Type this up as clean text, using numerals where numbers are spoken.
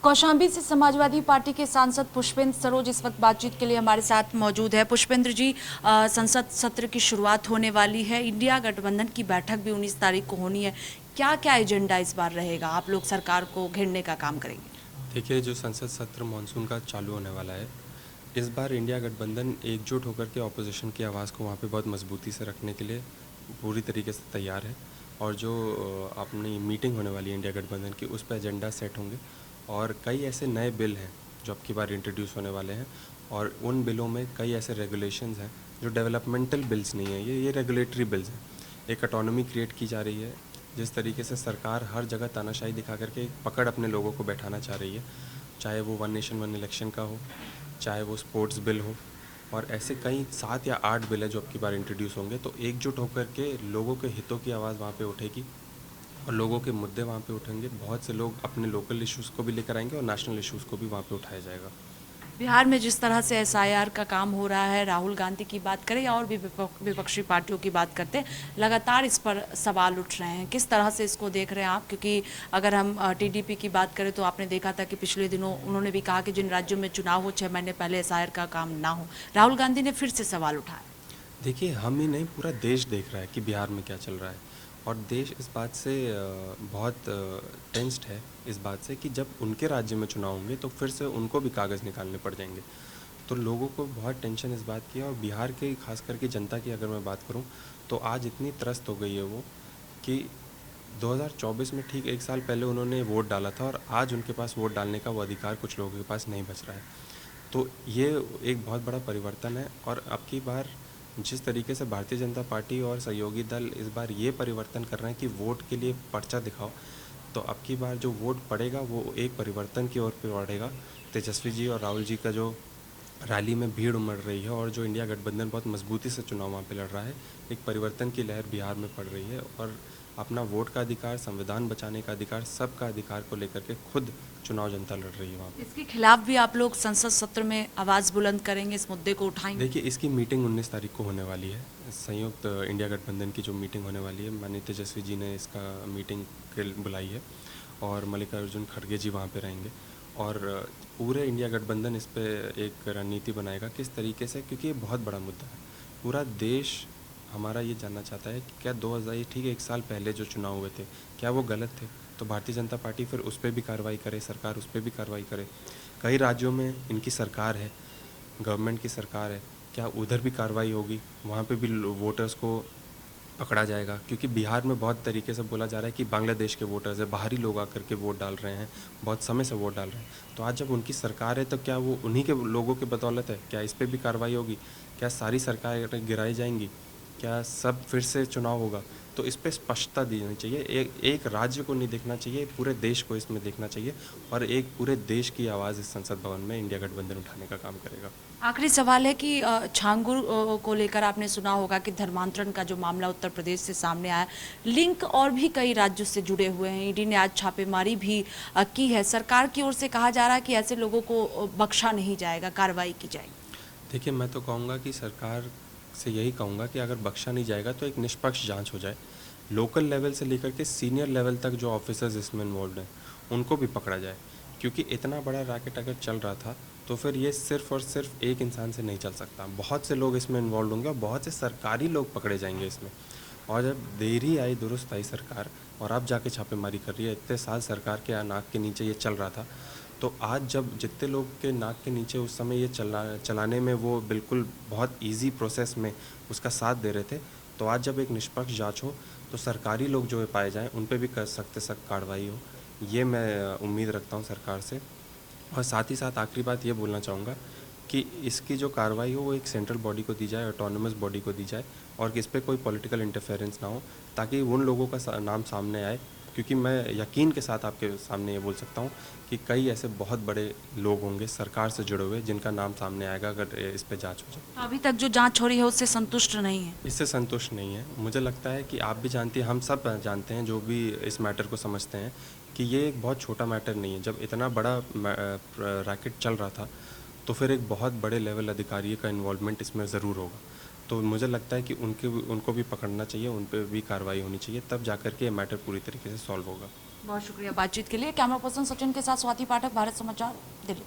कौशाम्बी से समाजवादी पार्टी के सांसद पुष्पेंद्र सरोज इस वक्त बातचीत के लिए हमारे साथ मौजूद है। पुष्पेंद्र जी, संसद सत्र की शुरुआत होने वाली है। इंडिया गठबंधन की बैठक भी 19 तारीख को होनी है। क्या क्या एजेंडा इस बार रहेगा? आप लोग सरकार को घेरने का काम करेंगे? देखिए, जो संसद सत्र मानसून का चालू होने वाला है, इस बार इंडिया गठबंधन एकजुट होकर के ऑपोजिशन की आवाज़ को वहाँ पे बहुत मजबूती से रखने के लिए पूरी तरीके से तैयार है। और जो अपनी मीटिंग होने वाली है इंडिया गठबंधन की, उस पर एजेंडा सेट होंगे और कई ऐसे नए बिल हैं जो अब की बार इंट्रोड्यूस होने वाले हैं। और उन बिलों में कई ऐसे रेगुलेशंस हैं जो डेवलपमेंटल बिल्स नहीं हैं, ये रेगुलेटरी बिल्स हैं। एक ऑटोनॉमी क्रिएट की जा रही है। जिस तरीके से सरकार हर जगह तानाशाही दिखा करके पकड़ अपने लोगों को बैठाना चाह रही है, चाहे वो वन नेशन वन इलेक्शन का हो, चाहे वो स्पोर्ट्स बिल हो, और ऐसे कई 7 या 8 बिल है जो अब की बार इंट्रोड्यूस होंगे। तो एकजुट होकर के लोगों के हितों की आवाज़ वहाँ पे उठेगी और लोगों के मुद्दे वहाँ पे उठेंगे। बहुत से लोग अपने लोकल इश्यूज़ को भी लेकर आएंगे और नेशनल इश्यूज़ को भी वहाँ पे उठाया जाएगा। बिहार में जिस तरह से एसआईआर का काम हो रहा है, राहुल गांधी की बात करें या और भी विपक्षी पार्टियों की बात करते हैं, लगातार इस पर सवाल उठ रहे हैं। किस तरह से इसको देख रहे हैं आप? क्योंकि अगर हम टीडीपी की बात करें तो आपने देखा था कि पिछले दिनों उन्होंने भी कहा कि जिन राज्यों में चुनाव हो 6 महीने पहले एसआईआर का काम ना हो। राहुल गांधी ने फिर से सवाल उठाया। देखिए, हम ही नहीं, पूरा देश देख रहा है कि बिहार में क्या चल रहा है। और देश इस बात से बहुत टेंस्ड है इस बात से कि जब उनके राज्य में चुनाव होंगे तो फिर से उनको भी कागज़ निकालने पड़ जाएंगे। तो लोगों को बहुत टेंशन इस बात की है। और बिहार के खास करके जनता की अगर मैं बात करूं तो आज इतनी त्रस्त हो गई है वो कि 2024 में ठीक 1 साल पहले उन्होंने वोट डाला था और आज उनके पास वोट डालने का वो अधिकार कुछ लोगों के पास नहीं बच रहा है। तो ये एक बहुत बड़ा परिवर्तन है। और अब की बार जिस तरीके से भारतीय जनता पार्टी और सहयोगी दल इस बार ये परिवर्तन कर रहे हैं कि वोट के लिए पर्चा दिखाओ, तो अब की बार जो वोट पड़ेगा वो एक परिवर्तन की ओर पे बढ़ेगा। तेजस्वी जी और राहुल जी का जो रैली में भीड़ उमड़ रही है और जो इंडिया गठबंधन बहुत मजबूती से चुनाव वहाँ पे लड़ रहा है, एक परिवर्तन की लहर बिहार में पड़ रही है। और अपना वोट का अधिकार, संविधान बचाने का अधिकार, सबका अधिकार को लेकर के खुद चुनाव जनता लड़ रही है वहाँ पे। इसके खिलाफ भी आप लोग संसद सत्र में आवाज़ बुलंद करेंगे, इस मुद्दे को उठाएंगे? देखिए, इसकी मीटिंग 19 तारीख को होने वाली है। संयुक्त इंडिया गठबंधन की जो मीटिंग होने वाली है, माननीय तेजस्वी जी ने इसका मीटिंग बुलाई है और मल्लिकार्जुन खड़गे जी वहाँ पे रहेंगे। और पूरे इंडिया गठबंधन इस पे एक रणनीति बनाएगा किस तरीके से, क्योंकि ये बहुत बड़ा मुद्दा है। पूरा देश हमारा ये जानना चाहता है कि क्या 2000, ठीक है, 1 साल पहले जो चुनाव हुए थे, क्या वो गलत थे? तो भारतीय जनता पार्टी फिर उस पर भी कार्रवाई करे, सरकार उस पर भी कार्रवाई करे। कई राज्यों में इनकी सरकार है, गवर्नमेंट की सरकार है, क्या उधर भी कार्रवाई होगी? वहाँ पे भी वोटर्स को पकड़ा जाएगा? क्योंकि बिहार में बहुत तरीके से बोला जा रहा है कि बांग्लादेश के वोटर्स है, बाहरी लोग आकर के वोट डाल रहे हैं, बहुत समय से वोट डाल रहे हैं। तो आज जब उनकी सरकार है तो क्या वो उन्हीं के लोगों के बदौलत है? क्या इस पर भी कार्रवाई होगी? क्या सारी सरकारें गिराई जाएंगी? क्या सब फिर से चुनाव होगा? तो इस पर स्पष्टता देनी चाहिए। एक राज्य को नहीं देखना चाहिए, पूरे देश को इसमें देखना चाहिए। और एक पूरे देश की आवाज़ इस संसद भवन में इंडिया गठबंधन उठाने का काम करेगा। आखिरी सवाल है कि छांगुर को लेकर आपने सुना होगा कि धर्मांतरण का जो मामला उत्तर प्रदेश से सामने आया, लिंक और भी कई राज्यों से जुड़े हुए हैं। ईडी ने आज छापेमारी भी की है। सरकार की ओर से कहा जा रहा है कि ऐसे लोगों को बख्शा नहीं जाएगा, कार्रवाई की जाएगी। देखिए, मैं तो कहूँगा कि सरकार से यही कहूँगा कि अगर बख्शा नहीं जाएगा तो एक निष्पक्ष जांच हो जाए। लोकल लेवल से लेकर के सीनियर लेवल तक जो ऑफिसर्स इसमें इन्वॉल्व हैं उनको भी पकड़ा जाए। क्योंकि इतना बड़ा रैकेट अगर चल रहा था तो फिर ये सिर्फ़ और सिर्फ एक इंसान से नहीं चल सकता। बहुत से लोग इसमें इन्वॉल्व होंगे और बहुत से सरकारी लोग पकड़े जाएंगे इसमें। और जब देरी आई दुरुस्त आई सरकार और अब जाके छापेमारी कर रही है, इतने साल सरकार के नाक के नीचे ये चल रहा था, तो आज जब जितने लोग के नाक के नीचे उस समय ये चलाने में वो बिल्कुल बहुत इजी प्रोसेस में उसका साथ दे रहे थे, तो आज जब एक निष्पक्ष जांच हो तो सरकारी लोग जो है पाए जाएं, उन पे भी कर सख्त कार्रवाई हो। ये मैं उम्मीद रखता हूँ सरकार से। और साथ ही साथ आखिरी बात ये बोलना चाहूँगा कि इसकी जो कार्रवाई हो वो एक सेंट्रल बॉडी को दी जाए, ऑटोनमस बॉडी को दी जाए, और इस पर कोई पॉलिटिकल इंटरफेरेंस ना हो, ताकि उन लोगों का नाम सामने आए। क्योंकि मैं यकीन के साथ आपके सामने ये बोल सकता हूँ कि कई ऐसे बहुत बड़े लोग होंगे सरकार से जुड़े हुए जिनका नाम सामने आएगा अगर इस पर जांच हो जाए। तो अभी तक जो जांच हो रही है उससे संतुष्ट नहीं है? इससे संतुष्ट नहीं है। मुझे लगता है कि आप भी जानती हैं, हम सब जानते हैं जो भी इस मैटर को समझते हैं, कि ये एक बहुत छोटा मैटर नहीं है। जब इतना बड़ा रैकेट चल रहा था तो फिर एक बहुत बड़े लेवल अधिकारी का इन्वॉल्वमेंट इसमें ज़रूर होगा। तो मुझे लगता है कि उनको भी पकड़ना चाहिए, उन पर भी कार्रवाई होनी चाहिए, तब जाकर के ये मैटर पूरी तरीके से सॉल्व होगा। बहुत शुक्रिया बातचीत के लिए। कैमरा पर्सन सचिन के साथ स्वाति पाठक, भारत समाचार, दिल्ली।